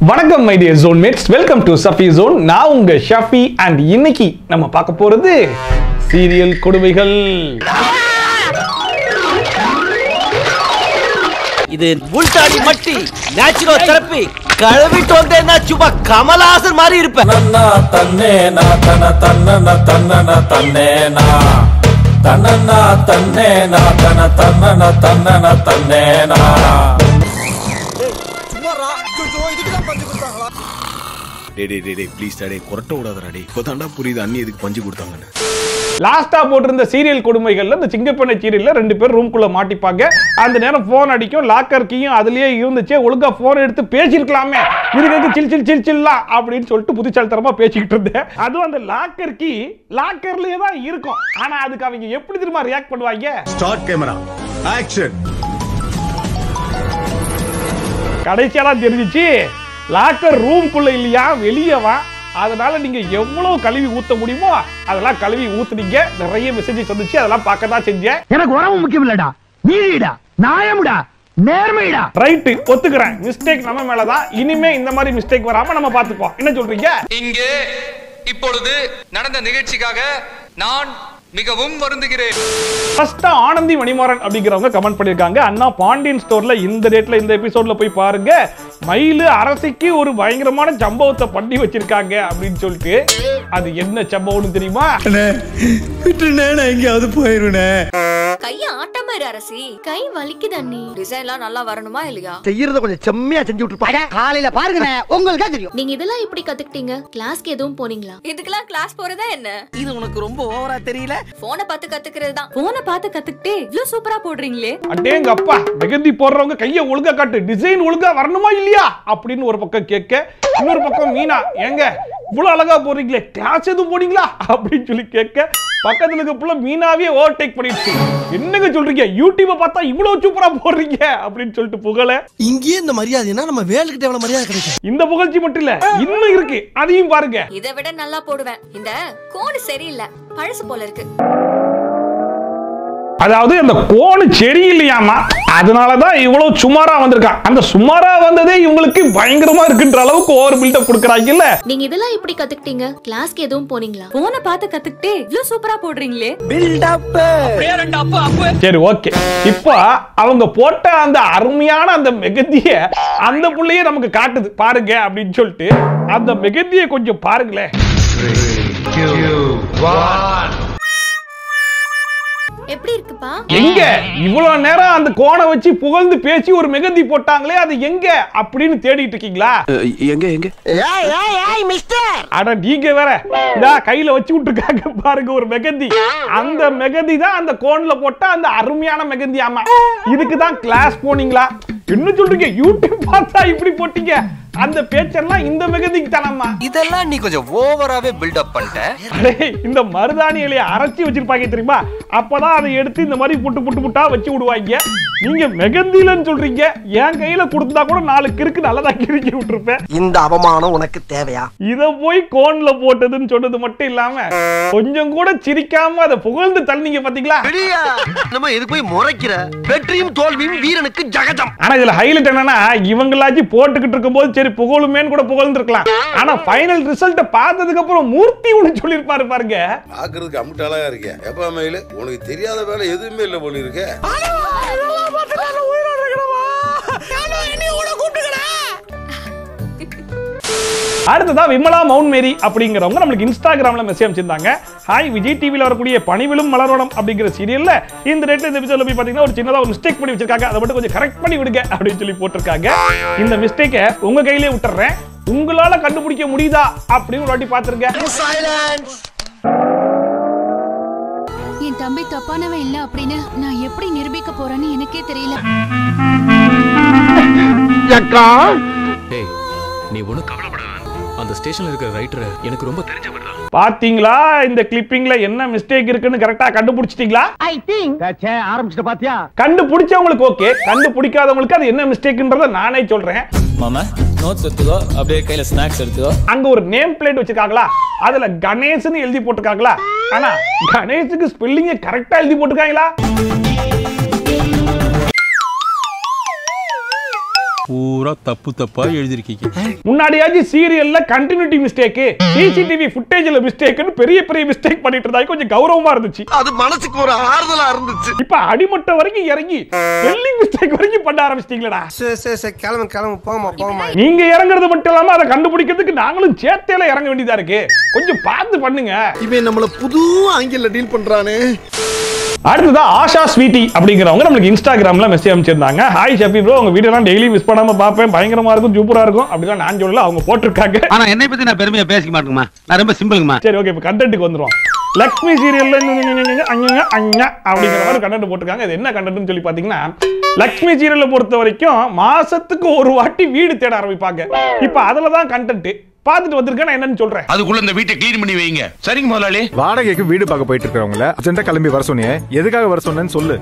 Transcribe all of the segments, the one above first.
வணக்கம் my dear zone mates, welcome to Shafi zone. நான் உங்க ஷஃபி அண்ட் இன்னைக்கு நம்ம பார்க்க போறது சீரியல் கொடுமைகள். இது முல்தானி மட்டி நேச்சுரல் தெரப்பி. கழுவிட்டு வந்தேன்னா சும்மா கமலஹாசன் மாதிரி இருப்பேன். நன்னா தன்னே நா தன தன்னன தன்னன தன்னே நா தன்னனா தன்னே நா தன தன்னன தன்னன தன்னே நா. லாஸ்டா போட்டிருந்த சீரியல் கொடுமைகள்ல இந்த சிங்கப்பெண்ணை சீரியல்ல ரெண்டு பேர் ரூம்குள்ள மாட்டிப்பாங்க. அந்த நேரம் போன் அடிக்கும், லாக்கர் கீயும் அதுலயே இருந்துச்சு. ஒழுங்கா போன் எடுத்து பேசிருக்கலாமே, இதுக்கு சில் சில் சில் சில்லா அப்படின்னு சொல்லிட்டு புத்திசாலித்தனமா பேசிக்கிட்டு இருந்தேன். அதுவும் அந்த லாக்கர் கீ லாக்கர்லயே தான் இருக்கும். ஆனா அதுக்கு அவங்க எப்படி தெரியுமா ரியாக்ட் பண்ணுவாங்க? Start camera action. கடைசியெல்லாம் தெரிஞ்சிச்சு லாக்கர் ரூம்குள்ள இல்லையா, வெளியே வா. அதனால நீங்க எவ்வளவு கழுவி ஊத்த முடியுமோ அதெல்லாம் கழுவி ஊத்துனீங்க. நிறைய மெசேஜ் வந்துச்சு, அதெல்லாம் பார்க்க தான் செஞ்சேன். எனக்கு உறவு முக்கியம் இல்லடா, நீடா நியாயம்டா நேர்மைடா. ரைட், ஒத்துக்கிறேன். மிஸ்டேக் நம்ம மேலதான். இனிமே இந்த மாதிரி மிஸ்டேக் வராம நம்ம பாத்துப்போம். என்ன சொல்றீங்க? இங்கே இப்பொழுது நடந்த நிகழ்ச்சிக்காக நான் மிகவும் வருந்துகிறேன். ஃபர்ஸ்ட் ஆனந்தி மணிமாறன் அப்படிங்கிறவங்க கமெண்ட் பண்ணிருக்காங்க, அண்ணா பாண்டியன் ஸ்டோர்ல இந்த டேட்ல இந்த எபிசோட்ல போய் பாருங்க, மயிலு அரசிக்கு ஒரு பயங்கரமான சம்பவத்தை பண்ணி வச்சிருக்காங்க அப்படின்னு சொல்லிட்டு. அது என்ன சம்பவம்னு தெரியுமா? எங்கேயாவது போயிருனே. கைய ஆட்டமா இரு அரசி, கை வலிக்குது அண்ணி. டிசைன்லாம் நல்லா வரணுமா இல்லையா? செய்யறத கொஞ்சம் செம்மையா செஞ்சு விட்டுருப்பாங்க. காலையில பாருங்க, உங்களுக்கு தெரியும். நீங்க இதெல்லாம் எப்படி கத்துக்கிட்டீங்க? கிளாஸ்க்கு எதுவும் போனீங்களா? இதுக்கெல்லாம் கிளாஸ் போறதா என்ன? இது உனக்கு ரொம்ப ஓவரா தெரியல? போனை பார்த்து கத்துக்கிறது தான். போனை பார்த்து கத்துக்கிட்டே இவ்ளோ சூப்பரா போடுறீங்களே. அடேங்க அப்பா, மெகந்தி போடுறவங்க கைய ஒழுங்கா காட்டு, டிசைன் ஒழுங்கா வரணுமா இல்லையா அப்படின்னு ஒரு பக்கம் கேட்க, இன்னொரு பக்கம் மீனா, ஏங்க இவ்வளவு அழகா போடுறீங்களே, கிளாஸ் எதுவும் போனீங்களா அப்படின்னு சொல்லி கேட்க, பக்கத்துல இருக்க புள்ள மீனாவே ஓவர்டேக் பண்ணிடுச்சு. என்னங்க சொல்றீங்க, யூடியூப பார்த்தா இவ்வளவு சூப்பரா போடுறீங்க அப்படின்னு சொல்லிட்டு புகழ. இங்கே இந்த மரியாதைனா நம்ம வேலுக்கிட்ட எவ்வளவு மரியாதை கிடைக்கும். இந்த புகழ்ச்சி மட்டும் இல்ல, இன்னும் இருக்கு, அதையும் பாருங்க. இதை விட நல்லா போடுவேன். இந்த கோடு சரியில்லை, பழசு போல இருக்கு. அதாவது அந்த கோணு சரியில்லையாமா, அதனாலதான் இவ்வளவு சுமாரா வந்திருக்கான். அந்த சுமாரா வந்ததே இவங்களுக்கு பயங்கரமா இருக்குன்ற அளவுக்கு ஓவர் பில்டப் கொடுக்கறாங்கல்ல. நீங்க இதெல்லாம் எப்படி கத்துக்கிட்டீங்க? கிளாஸ்க்கு எதுவும் போனீங்களா? போனை பார்த்து கத்துக்கிட்டே இவ்ளோ சூப்பரா போடுறீங்களே. பில்டப். சரி, ஓகே. இப்போ அவங்க போட்ட அந்த அருமையான அந்த மெகந்திய அந்த புள்ளையே நமக்கு காட்டுது பாருங்க அப்படின்னு சொல்லிட்டு, அந்த மெகந்திய கொஞ்சம் பாருங்களேன். எப்படி இருக்குப்பா? எங்க இவ்வளவு நேரம் அந்த கோணை வச்சு புகழ்ந்து பேசி ஒரு மெகந்தி போட்டாங்களே, அது எங்க அப்படின்னு தேடிட்டு இருக்கீங்களா? எங்க எங்க? ஏய் மிஸ்டர், அட நீங்க வேற, இதா கையில வச்சு விட்டுருக்காங்க பாருங்க ஒரு மெகந்தி. அந்த மெகந்தி தான் அந்த கோன்ல போட்ட அந்த அருமையான மெகந்தி. ஆமா, இதுக்கு தான் கிளாஸ் போனீங்களா? என்ன சொல்றீங்க, யூடியூப் பார்த்தா இப்படி போட்டீங்க? அந்த பேச்செல்லாம் இந்த மெகந்திக்கு தானம்மா. இதெல்லாம் நீ கொஞ்சம் ஓவராவே பில்டப் பண்ணிட்ட. இந்த மருதாணி இலையை அரைச்சி வச்சிருப்பாங்க தெரியுமா, அப்பதான் அதை எடுத்து இந்த மாதிரி புட்டு புட்டு புட்டா வச்சு விடுவாங்க. நீங்க மெகந்திலன்னு சொல்றீங்க, என் கையில கொடுத்தா கூட 4 கிறுக்கு நல்லதா கிறுக்கி விட்டுருப்பேன். இந்த அவமானம் உனக்கு தேவையா? இத போய் கோன்ல போட்டதுன்னு சொன்னது மட்டும் இல்லாம கொஞ்சம் கூட சிரிக்காம அதை புகழ்ந்து தள்ளிங்க பாத்தீங்களா? நம்ம எது போய் முறைக்கிற? வெற்றியும் தோல்வியும் வீரனுக்கு ஜகஜம். ஆனா இதுல ஹைலைட் என்னன்னா, இவங்களாச்சும் போட்டுக்கிட்டு இருக்கும்போது சரி புகழுமேன்னு கூட புகழ்ந்து இருக்கலாம். ஆனா ஃபைனல் ரிசல்ட் பார்த்ததுக்கு அப்புறம் மூர்த்தி ஒண்ணு சொல்லிருப்பாரு பாருங்க. பாக்குறதுக்கு அமுட்டாளா இருக்க. எப்ப மயிலு, உனக்கு தெரியாத வேலை எதுவுமே இல்ல போல இருக்கு. அடுத்ததா விமலா மவுண்ட் மேரி அப்படிங்கிறவங்க நம்மளுக்கு இன்ஸ்டாகிராம்ல மெசேஜ் அனுப்பிச்சிருந்தாங்க. ஹாய், விஜய் டிவில வரக்கூடிய பனிவிலும் மலர்வனம் அப்படிங்கிற சீரியல்ல இந்த ரேட்ல இந்த எபிசோட்ல போய் பாத்தீங்கன்னா ஒரு சின்னதா ஒரு மிஸ்டேக் பண்ணி வச்சிருக்காங்க, அதை மட்டும் கொஞ்சம் கரெக்ட் பண்ணி விடுங்க அப்படின்னு சொல்லி போட்டிருக்காங்க. இந்த மிஸ்டேக்கை உங்க கையிலே விட்டுறேன், உங்களால கண்டுபிடிக்க முடியுதா அப்படின்னு ஒரு வாட்டி பாத்துருங்க. என் தம்பி தப்பானவன் இல்ல அப்படின்னு நான் எப்படி நிரூபிக்க போறேன்னு எனக்கே தெரியல. நீ ஒன்னும் கவலைப்படாத, அந்த ஸ்டேஷன்ல இருக்கிற ரைட்டர் எனக்கு ரொம்ப தெரிஞ்சவர் தான். பாத்தீங்களா இந்த கிளிப்பிங்ல என்ன மிஸ்டேக் இருக்குன்னு கரெக்டா கண்டுபிடிச்சிட்டீங்களா? ஐ திங்க் ஆரம்பிச்சிட்ட பாத்தியா? கண்டுபிடிச்சவங்களுக்கு ஓகே, கண்டுபிடிக்காதவங்களுக்கு அது என்ன மிஸ்டேக்ன்றத நானே சொல்றேன். மாமா நோட்ஸ் எடுத்துக்கோ, அப்படியே கையில ஸ்நாக்ஸ் எடுத்துக்கோ. அங்க ஒரு நேம் பிளேட் வச்சிருக்காங்களா, அதுல கணேஷ்னு எழுதி போட்டிருக்காங்களா, ஆனா கணேஷுக்கு ஸ்பெல்லிங் கரெக்டா எழுதி போட்டிருக்காங்களா? பூரா தப்பா எழுதிருக்கீங்க. முன்னாடியாச்சும் சீரியல்ல கண்டினியூட்டி மிஸ்டேக், சிசிடிவி ஃபுட்டேஜ்ல மிஸ்டேக்னு பெரிய மிஸ்டேக் பண்ணிட்டு இருந்தா கொஞ்சம் கௌரவமா இருந்துச்சு. அது மனசுக்கு ஒரு ஆறுதலா இருந்துச்சு. இப்ப அடிமட்ட வரைக்கும் இறங்கி ஸ்பெல்லிங் மிஸ்டேக் வரைக்கும் பண்ண ஆரம்பிச்சிட்டீங்களா? கிளம்பு போமா. நீங்க இறங்குறது மட்டும் இல்லாம அதை கண்டுபிடிக்கிறதுக்கு நாங்களும் சேர்த்தேல இறங்க வேண்டியதா இருக்கு. கொஞ்சம் பார்த்து பண்ணுங்க. இவன் நம்மள புது ஆங்கில டீல் பண்றானே. அடுத்ததா ஆஷா ஸ்வீட்டி அப்படிங்கிறவங்க நம்மளுக்கு இன்ஸ்டாகிராம்ல மெசேஜ் அனுப்பிச்சிருந்தாங்க. ஹாய் ஷபி ப்ரோ, உங்க வீடியோ எல்லாம் டெய்லி மிஸ் பண்ணாம பாப்பேன், பயங்கரமா இருக்கும், சூப்பரா இருக்கும் அப்படிலாம் நான் சொல்லல, அவங்க போட்டிருக்காங்க. ஆனா என்னை பத்தி நான் பெருமையா பேசிக்க மாட்டேங்கம்மா, நான் ரொம்ப சிம்பிள்ங்கம்மா. சரி ஓகே, இப்ப கண்டென்ட்க்கு வந்துரும். லக்ஷ்மி சீரியல்ல அப்படிங்கிற மாதிரி கண்டென்ட் போட்டிருக்காங்க. இது என்ன கண்டென்ட்னு சொல்லி பாத்தீங்கன்னா, லக்ஷ்மி சீரியல்ல பொறுத்த வரைக்கும் மாசத்துக்கு ஒரு வாட்டி வீடு தேட ஆரம்பிப்பாங்க. இப்ப அதுலதான் கண்டென்ட் பாத்துட்டு வந்திருக்கேன். நான் என்னன்னு சொல்றேன், அதுக்குள்ள இந்த வீட்டை க்ளீன் பண்ணி வைங்க. சரிங்க முதலாளி. வாடகைக்கு வீடு பார்க்க போயிட்டு இருக்கவங்கள அர்ஜென்ட்டா கிளம்பி வர சொன்னீங்க, எதுக்காக வர சொன்னேன்னு சொல்லு.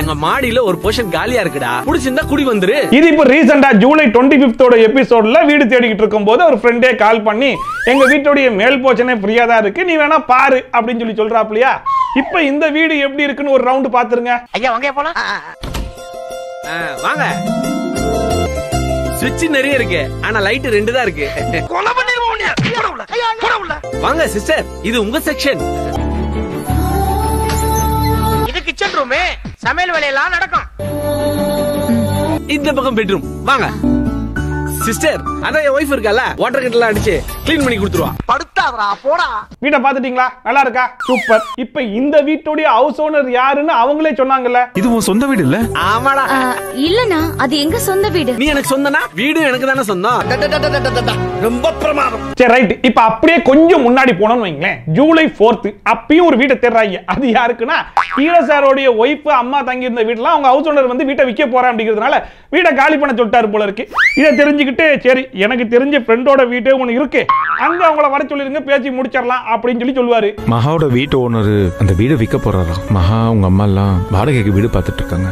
எங்க மாடியில ஒரு போர்ஷன் காலியா இருக்குடா, புடிச்சிருந்தா குடி வந்துரு. இது இப்ப ரீசெண்டா ஜூலை 25th எபிசோட்ல வீடு தேடிக்கிட்டு இருக்கும்போது ஒரு ஃப்ரெண்டே கால் பண்ணி, எங்க வீட்டோடைய மேல் போர்ஷனே ஃப்ரீயா தான் இருக்கு, நீ வேணா பாரு அப்படின்னு சொல்லி சொல்றாப்லையா. இப்ப இந்த வீடு எப்படி இருக்குன்னு ஒரு ரவுண்ட் பாத்துருங்க. ஐயா வாங்க போலாம். வாங்க. ஸ்விட்ச் நிறைய இருக்கு, ஆனா லைட் 2 தான் இருக்கு. வாங்க சிஸ்டர், இது உங்க செக்ஷன். இது கிச்சன் ரூம், சமையல் வேலையெல்லாம் நடக்கும். இந்த பக்கம் பெட்ரூம். வாங்க சிஸ்டர், அதான் என் வைஃப் இருக்கல, வாட்டர் கட்டெல்லாம் அடிச்சு க்ளீன் பண்ணி கொடுத்துருவா. படுத்தாதடா போடா. வீட்டை பாத்துட்டீங்களா? நல்லா இருக்கா? சூப்பர். இப்ப இந்த வீட்டுடைய ஹவுஸ் ஓனர் யாருன்னு அவங்களே சொன்னாங்கல்ல. இது உன் சொந்த வீடு இல்ல? ஆமாடா. இல்லனா அது எங்க சொந்த வீடு. நீ எனக்கு சொந்தனா, வீடு எனக்கு தானே சொந்தம். ரொம்ப பிரமாதம். சரி ரைட். இப்ப அப்படியே கொஞ்சம் முன்னாடி போனோம்னு வைங்களேன், ஜூலை 4th அப்பயும் ஒரு வீட்டை தேடுறாங்க. அது யாருக்குன்னா, ஹீரோ சாரோடைய ஒய்ஃப் அம்மா தங்கி இருந்த வீட்டுல அவங்க ஹவுஸ் ஓனர் வந்து வீட்டை விற்க போறேன் அப்படிங்கிறதுனால வீட்டை காலி பண்ண சொல்லிட்டாரு போல இருக்கு. இதை தெரிஞ்சுக்கிட்டு சரி எனக்கு தெரிஞ்ச ஃப்ரெண்டோட வீட்டே ஒண்ணு இருக்கு, அங்க அவங்கள வர சொல்லிருங்க, பேசி முடிச்சிடலாம் அப்படின்னு சொல்லி சொல்லுவாரு. மகாவோட வீட்டு ஓனர் அந்த வீடை விற்க போறாரா. மகா உங்க அம்மா எல்லாம் வாடகைக்கு வீடு பார்த்துட்டு இருக்காங்க.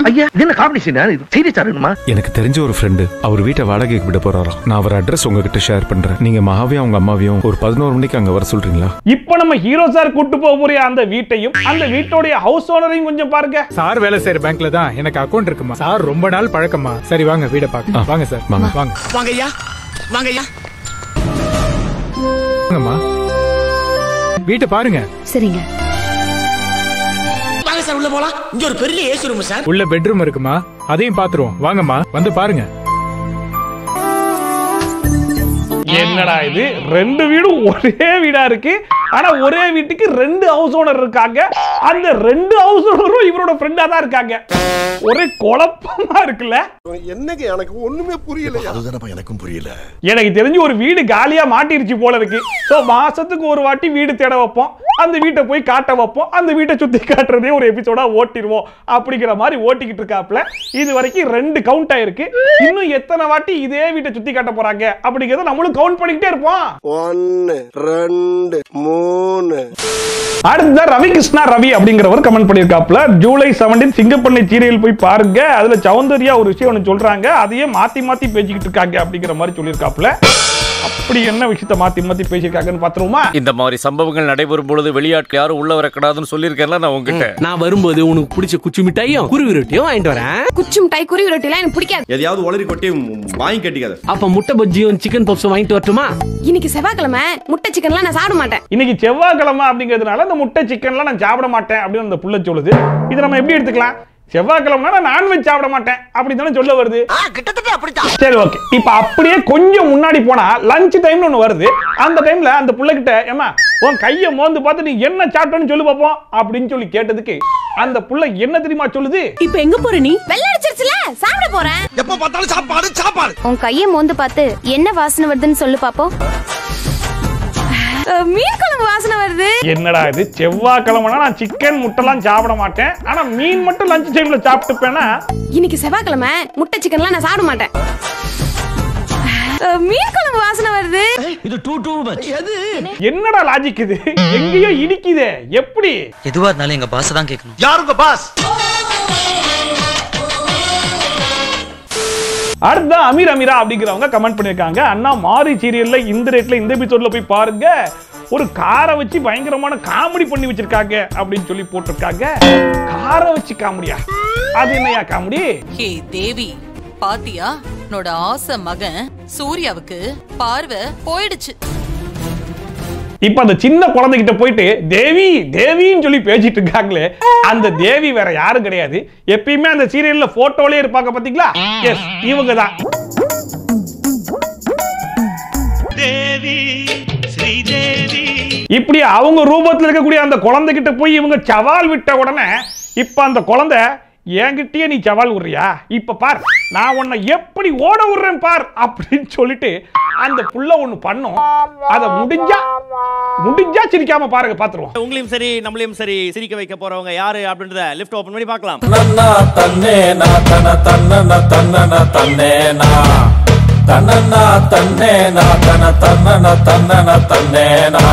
ஐயா இது என்ன காம்பினேஷன்? இது சீரியஸா இருக்குமா? எனக்கு தெரிஞ்ச ஒரு ஃப்ரெண்டு அவர் வீட்டை வாடகைக்கு விட போறாராம். நான் அவர் அட்ரஸ் உங்ககிட்ட ஷேர் பண்றேன். நீங்க மகாவையும் அவங்க அம்மாவையும் ஒரு 11 மணிக்கு அங்க வர சொல்றீங்களா? இப்போ நம்ம ஹீரோ சார் கூட்டு போக போற அந்த வீட்டையும் அந்த வீட்டோடைய ஹவுஸ் ஓனரையும் கொஞ்சம் பாருங்க. சார் வேலை செய்யற பேங்க்ல தான் எனக்கு அக்கவுண்ட் இருக்குமா. சார் ரொம்ப நாள் பழக்கமா. சரி வாங்க வீட பாக்க. வாங்க சார் வாங்க வாங்க. வாங்கய்யா வாங்கய்யா. வாங்கம்மா வீட்டை பாருங்க. சரிங்க. வாங்க சார் உள்ள போலாம். இங்க ஒரு பெரிய ஏசி ரூம் சார். உள்ள பெட்ரூம் இருக்குமா, அதையும் பாத்துருவோம். வாங்கம்மா வந்து பாருங்க. என்னடா இது, 2 வீடும் ஒரே வீடா இருக்கு, ஆனா ஒரே வீட்டுக்கு 2 ஹவுஸ் ஓனர் இருக்காங்க. அந்த 2 ஹவுஸ் ஓனரும் இவரோட ஃப்ரெண்டா தான் இருக்காங்க. ஒரே குழப்பமா இருக்குல்ல. என்னங்க எனக்கு ஒண்ணுமே புரியல. அதுதானப்பா எனக்கும் புரியல. எனக்கு தெரிஞ்சு ஒரு வீடு காலியா மாட்டிருச்சு போல இருக்கு. சோ மாசத்துக்கு ஒரு வாட்டி வீடு தேட வைப்போம், அந்த வீட்டை போய் காட்ட வைப்போம், அந்த வீட்டை சுத்தி காட்டுறதே ஒரு எபிசோடா ஓட்டிடுவோம் அப்படிங்கிற மாதிரி ஓட்டிக்கிட்டு இருக்காப்ல. இது வரைக்கும் 2 கவுண்ட் ஆயிருக்கு. இன்னும் எத்தனை வாட்டி இதே வீட்டை சுத்தி காட்ட போறாங்க அப்படிங்கறத நம்மளும் கவுண்ட் பண்ணிக்கிட்டே இருப்போம். 1 2 3. அடுத்ததான் ரவி கிருஷ்ணா ரவி அப்படிங்கிறவர் கமெண்ட் பண்ணிருக்காப்ல, ஜூலை 17 சிங்கப்பண்ணை சீரியல் போய் பாருங்க, அதுல சௌந்தர்யா ஒரு விஷயம் ஒன்று சொல்றாங்க, அதையே மாத்தி மாத்தி பேசிக்கிட்டு இருக்காங்க அப்படிங்கிற மாதிரி சொல்லியிருக்காப்ல. அப்படி என்ன விஷயத்தை மாத்தி மாத்தி பேசியிருக்காங்கன்னு பாத்துருவோமா? இந்த மாதிரி சம்பவங்கள் நடைபெறும் பொழுது வெளியாட்கள் யாரும் உள்ள வரக்கூடாதுன்னு சொல்லியிருக்கேன்ல நான் உங்ககிட்ட. நான் வரும்போது உனக்கு பிடிச்ச குச்சி மிட்டாயும் குருவி ரொட்டியும் வாங்கிட்டு வரேன். குச்சி மிட்டாய் குருவி ரொட்டிலாம் எனக்கு பிடிக்காது. எதையாவது உளறி கொட்டி வாங்கி கட்டிக்காத. அப்ப முட்டை பஜ்ஜியும் சிக்கன் பப்ஸும் வாங்கிட்டு வரட்டுமா? இன்னைக்கு செவ்வாய்க்கிழமை, முட்டை சிக்கன்லாம் நான் சாப்பிட மாட்டேன். இன்னைக்கு செவ்வாய்க்கிழமை அப்படிங்கிறதுனால இந்த முட்டை சிக்கன்லாம் நான் சாப்பிட மாட்டேன் அப்படின்னு அந்த புள்ள சொல்லுது. இதை நம்ம எப்படி எடுத்துக்கலாம்? செவ்வாய்க்கிழமை நான் நான்வெஜ் சாப்பிட மாட்டேன் அப்படி தானே சொல்ல வருது. கிட்டத்தட்ட அப்படிதான். சரி ஓகே. இப்ப அப்படியே கொஞ்சம் முன்னாடி போனா லஞ்ச் டைம்னு ஒண்ணு வருது. அந்த டைம்ல அந்த புள்ளகிட்ட, ஏமா உன் கையை மோந்து பார்த்து நீ என்ன சாப்பிட்டன்னு சொல்லி பார்ப்போம் அப்படின்னு சொல்லி கேட்டதுக்கு அந்த புள்ள என்ன தெரியுமா சொல்லுது? இப்ப எங்க போற நீ? வெள்ள அடிச்சிருச்சுல, சாப்பிட போறேன். எப்ப பார்த்தாலும் சாப்பாடு சாப்பாடு. உன் கையை மோந்து பார்த்து என்ன வாசனை வருதுன்னு சொல்லு பாப்போம். மீன் குழம்பு வாசனை வருது. என்னடா இது, செவ்வாய்க்கிழமைனா நான் சிக்கன் முட்டைலாம் சாப்பிட மாட்டேன், ஆனா மீன் மட்டும் லஞ்ச் டைம்ல சாப்பிட்டுப்பேனா? இன்னைக்கு செவ்வாய்க்கிழமை, முட்டை சிக்கன்லாம் நான் சாப்பிட மாட்டேன். மீன் குழம்பு வாசனை வருது. இது டூ மச். என்னடா லாஜிக் இது? எங்கேயோ இடிக்குதே, எப்படி? எதுவா இருந்தாலும் எங்க பாஸ் தான் கேட்கணும். யாருங்க பாஸ்? அடுத்த அமீரா அப்படிங்கிறவங்க கமெண்ட் பண்ணிருக்காங்க, அண்ணா மாரி சீரியல்ல இந்த ரேட்ல இந்த எபிசோட்ல போய் பாருங்க, ஒரு காரை வச்சு பயங்கரமான காமெடி பண்ணி வச்சிருக்காங்க அப்படின்னு சொல்லி போட்டிருக்காங்க. காரை வச்சு காமெடியா? அது என்னையா காமெடி? ஹே தேவி பாத்தியா, என்னோட ஆசை மகன் சூர்யாவுக்கு பார்வை போயிடுச்சு. இப்ப அந்த சின்ன குழந்தைகிட்ட போயிட்டு தேவி தேவின்னு சொல்லி பேசிட்டு இருக்காங்களே, அந்த தேவி வேற யாரும் கிடையாது. எப்பயுமே அந்த சீரியல்ல போட்டோலயே இருப்பாங்க பாத்தீங்களா? எஸ், இவங்க தான். தேவி ஸ்ரீதேவி. இப்படி அவங்க ரூபத்தில் இருக்கக்கூடிய அந்த குழந்தைகிட்ட போய் இவங்க சவால் விட்ட உடனே இப்ப அந்த குழந்தை என்கிட்டயே நீ சவால் விடுறியா, இப்ப பார் நான் உன்னை எப்படி ஓட விடுறேன் பார் அப்படின்னு சொல்லிட்டு அந்த புள்ள ஒண்ணு பண்ணும். அதை முடிஞ்சா சிரிக்காம பாருங்க, பாத்துருவோம். உங்களையும் சரி நம்மளையும் சரி சிரிக்க வைக்க போறவங்க யாரு அப்படின்றத லிஃப்ட் ஓபன் பண்ணி பார்க்கலாம். தன்னன்னா தன்னேனா தன தன்னன தன்னன தன்னேனா தன்னன்னா தன்னேனா தன தன்னன தன்னன தன்னேனா.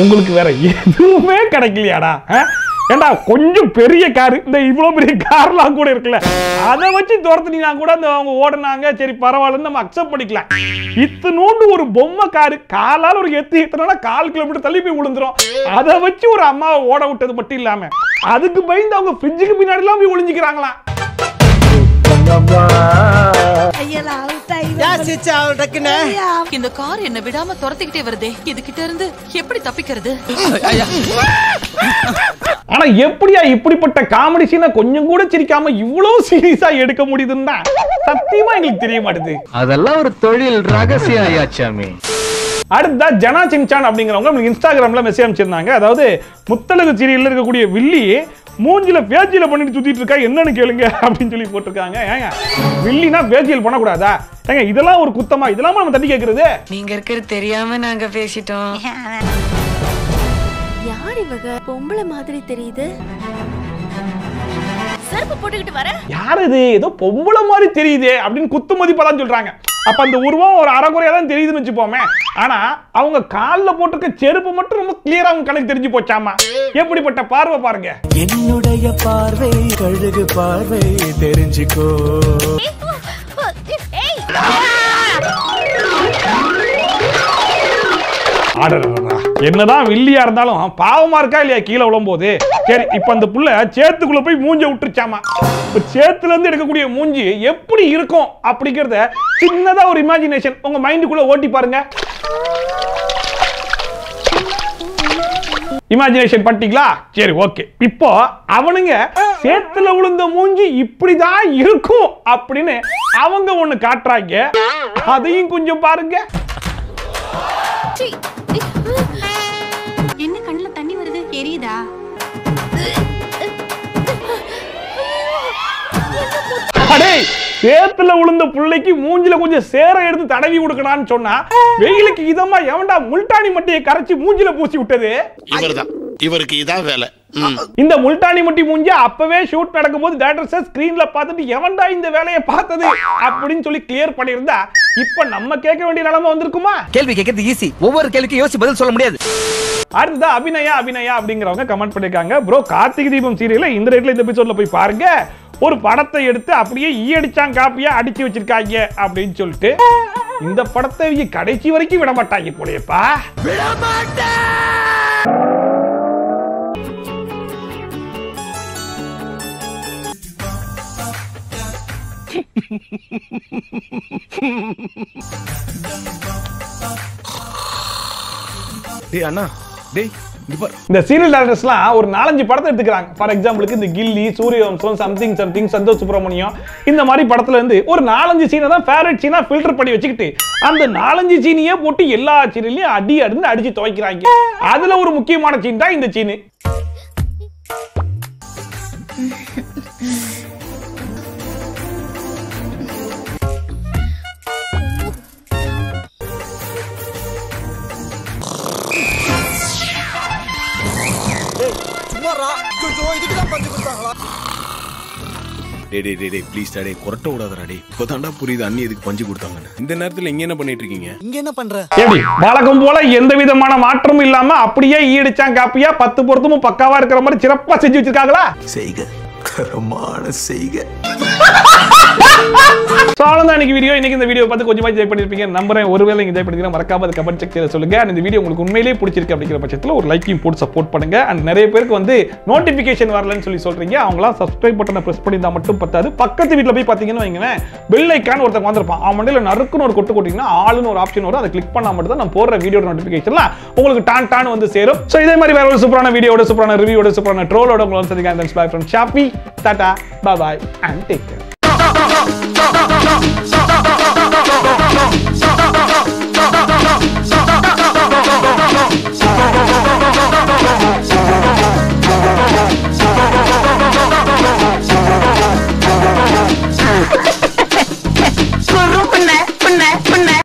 உங்களுக்கு வேற எதுவுமே கிடைக்கலையாடா? ஏண்டா கொஞ்சம் பெரிய கார், இந்த இவ்வளவு பெரிய கார்லாம் கூட இருக்குல்ல, அதை வச்சு துரத்துனீங்கன்னா கூட அந்த அவங்க ஓடுனாங்க, சரி பரவாயில்லன்னு நம்ம அக்செப்ட் பண்ணிக்கலாம். இத்தனோண்டு ஒரு பொம்மை காரு, காலால் ஒரு எத்தனை 4 கிலோமீட்டர் தள்ளி போய் விழுந்துரும். அதை வச்சு ஒரு அம்மாவை ஓட விட்டது மட்டும் இல்லாம அதுக்கு பயந்து அவங்க ஃப்ரிட்ஜுக்கு பின்னாடி எல்லாம் போய் ஒளிஞ்சுக்கிறாங்களாம். இந்த கார் என்ன விடாம துரத்திக்கிட்டே வருதே, இதுகிட்ட இருந்து எப்படி தப்பிக்கிறது? ஆனா எப்படியா இப்படிப்பட்ட காமெடி சீனை கொஞ்சம் கூட சிரிக்காம இவ்வளவு சீரியஸா எடுக்க முடியுதுன்னா சத்தியமா எங்களுக்கு தெரிய மாட்டேது. அதெல்லாம் ஒரு தொழில் ரகசியம் ஐயாச்சாமி. அடுத்தா ஜனா சின்சான் அப்படிங்கிறவங்க இன்ஸ்டாகிராம்ல மெசேஜ் அனுப்பிச்சிருந்தாங்க. அதாவது முத்தழகு சீரியல்ல இருக்கக்கூடிய வில்லி மூஞ்சில பேஜியல் பண்ணிட்டு சுத்திட்டு இருக்கா, என்னன்னு கேளுங்க அப்படின்னு சொல்லி போட்டிருக்காங்க. ஏங்க வில்லினா பேஜியல் பண்ணக்கூடாதா? ஏங்க இதெல்லாம் ஒரு குத்தமா? இதெல்லாம் நம்ம தட்டி கேட்கறது? நீங்க இருக்கிறது தெரியாம நாங்க பேசிட்டோம். யார் இவங்க? பொம்பளை மாதிரி தெரியுது. செருப்பு போட்டுக்கிட்டு வர யார் இது? ஏதோ பொம்பளை மாதிரி தெரியுதே அப்படின்னு குத்து மதிப்பா தான் சொல்றாங்க. அப்ப அந்த உருவம் ஒரு அரைக்குறையா தான் தெரியுதுன்னு வச்சுப்போமே. ஆனா அவங்க கால்ல போட்டிருக்க செருப்பு மட்டும் ரொம்ப கிளியரா அவங்க கணக்கு தெரிஞ்சு போச்சாமா. எப்படிப்பட்ட பார்வை பாருங்க. என்னுடைய பார்வை கழுகு பார்வை தெரிஞ்சுக்கோ. என்னதான் வில்லியா இருந்தாலும் பாவமா இருக்கா இல்லையா கீழே விழும்போது? சரி, இப்ப அந்த புள்ள சேத்துக்குள்ள போய் மூஞ்ச விட்டுருச்சாமா. சேத்துல இருந்து எடுக்கக்கூடிய மூஞ்சி எப்படி இருக்கும் அப்படிங்கறத சின்னதா ஒரு இமேஜினேஷன் உங்க மைண்டுக்குள்ள ஓட்டி பாருங்க. இமேஜினேஷன் பண்ணிட்டீங்களா? சரி, ஓகே. இப்போ அவனுங்க சேத்துல விழுந்த மூஞ்சி இப்படிதான் இருக்கும் அப்படின்னு அவங்க ஒண்ணு காட்டுறாங்க. அதையும் கொஞ்சம் பாருங்க. என்ன கண்ணுல தண்ணி வருது, எரியுதா? சேத்துல விழுந்த பிள்ளைக்கு மூஞ்சில கொஞ்சம் சேர எடுத்து தடவி கொடுக்கலான்னு சொன்னா வெயிலுக்கு இதமா எவன்டா முல்டானி மட்டியை கரைச்சி மூஞ்சில பூசி விட்டது? இவர்தான், இவருக்கு இதான் வேலை. இந்த முல்டானி மட்டி மூஞ்சி அப்பவே ஷூட் நடக்கும்போது டைரக்டர் ஸ்கிரீன்ல பார்த்துட்டு எவன்டா இந்த வேலையை பார்த்தது அப்படின்னு சொல்லி கிளியர் பண்ணியிருந்தா இப்ப நம்ம கேட்க வேண்டிய நிலைமை வந்திருக்குமா? கேள்வி கேட்கறது ஈஸி, ஒவ்வொரு கேள்விக்கு யோசிச்சு பதில் சொல்ல முடியாது. அடுத்ததா அபிநயா அப்படிங்கிறவங்க கமெண்ட் பண்ணிருக்காங்க. ப்ரோ, கார்த்திகை தீபம் சீரியல்ல இந்த ரேட்ல இந்த எபிசோட்ல போய் பாருங்க, ஒரு படத்தை எடுத்து அப்படியே ஈயடிச்சான் காப்பியா அடிச்சு வச்சிருக்காங்க அப்படின்னு சொல்லிட்டு இந்த படத்தை கடைசி வரைக்கும் விட மாட்டாங்க போலயப்பா. இந்த சீரியல் டைரக்டர்ஸ்லாம் ஒரு 4-5 படத்தை எடுத்துக்கிறாங்க. ஃபார் எக்ஸாம்பிளுக்கு இந்த கில்லி, சூரியவம்சம், சம்திங் சந்தோஷ் சுப்ரமணியம், இந்த மாதிரி படத்துல இருந்து ஒரு 4-5 சீனை தான் ஃபேவரட் சீனா ஃபில்டர் பண்ணி வச்சுக்கிட்டு அந்த 4-5 சீனையே போட்டு எல்லா சீரியலையும் அடிச்சு துவைக்கிறாங்க. அதுல ஒரு முக்கியமான சீன் தான் இந்த சீனு. கொரட்ட விடாதடா டேய். இப்பதான்டா புரியுது அண்ணி எதுக்கு பஞ்சு கொடுத்தாங்கன்னு. இந்த நேரத்துல இங்க என்ன பண்ணிட்டு இருக்கீங்க? இங்க என்ன பண்ற? எப்படி வழக்கம் போல எந்த விதமான மாற்றமும் இல்லாம அப்படியே ஈடிச்சான் காப்பியா 10 பொருத்தமும் பக்காவா இருக்கிற மாதிரி சிறப்பா செஞ்சு வச்சிருக்காங்களா? செய்க கரமான செய்க. சோ அவ்வளவுதான் இன்னைக்கு வீடியோ. இன்னைக்கு இந்த வீடியோ பார்த்து கொஞ்சமா என்ஜாய் பண்ணிருப்பீங்க நம்புறேன். ஒருவேளை என்ஜாய் பண்ணிருக்கீங்க மறக்காம அது கமெண்ட் செக்ஷன்ல சொல்லுங்க. அண்ட் இந்த வீடியோ உங்களுக்கு உண்மையிலேயே பிடிச்சிருக்கு அப்படிங்கிற பட்சத்துல ஒரு லைக்கையும் போட்டு சப்போர்ட் பண்ணுங்க. அண்ட் நிறைய பேருக்கு வந்து நோட்டிபிகேஷன் வரலன்னு சொல்றீங்க. அவங்களாம் சப்ஸ்கிரைப் பட்டனை பிரஸ் பண்ணியிருந்தா மட்டும் பத்தாது, பக்கத்து வீட்டில் போய் பார்த்தீங்கன்னு வைங்களேன், பெல் ஐக்கான் ஒருத்தங்க வந்திருப்பான், அவன் மண்டையில் நறுக்குன்னு ஒரு கொட்டு கொட்டிங்கன்னா ஆளுன்னு ஒரு ஆப்ஷன் வரும். அதை கிளிக் பண்ணா மட்டும் தான் நான் போடுற வீடியோ நோட்டிபிகேஷன்லாம் உங்களுக்கு டான் வந்து சேரும். ஸோ இதே மாதிரி வேற ஒரு சூப்பரான வீடியோட, சூப்பரான ரிவ்யூட, சூப்பரான ட்ரோலோட உங்களை சந்திக்கிறேன். Bye from Shafi, Tata, bye bye and take care.